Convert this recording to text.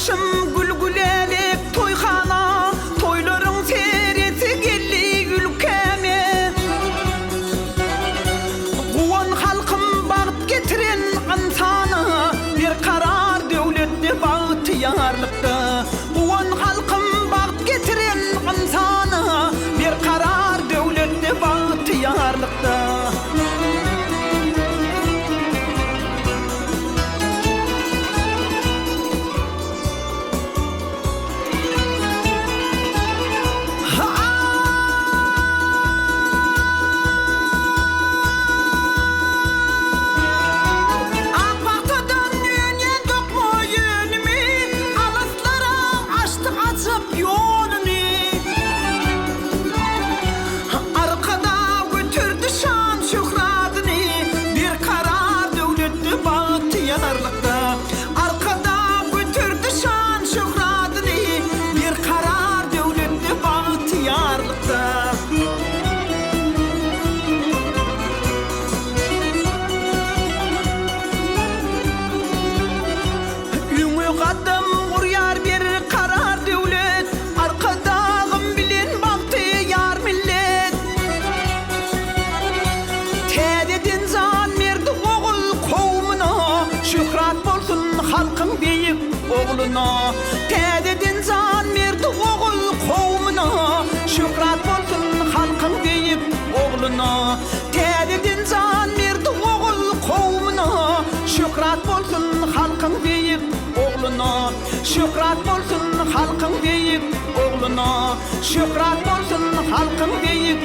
başım gülgülelik toyxana, toyların sereti gelli ülkeme. Guvan halkım bağıt getiren insana, bir karar devletli bağıtıyarlıkta. Guvan halkım bağıt getiren insana, bir karar devletli bağıtıyarlıkta. Arkada götürdü şan şöhradını, bir karar devletli bağıtıyarlıkta. Üngü kadım uruyar bir karar devlet, arkadağım bilen bağıtıyar millet. Tededin zan merdi oğul kovmuna, şöhrat bolsun halkın beyik oğluna. Tededin zan merdi oğul kovmuna, şöhrat bolsun halkın beyik oğluna. Tededin zan merdi oğul kovmuna, şöhrat bolsun halkın beyik oğluna. Şöhrat bolsun halkın beyik oğluna. Şöhrat bolsun halkın beyik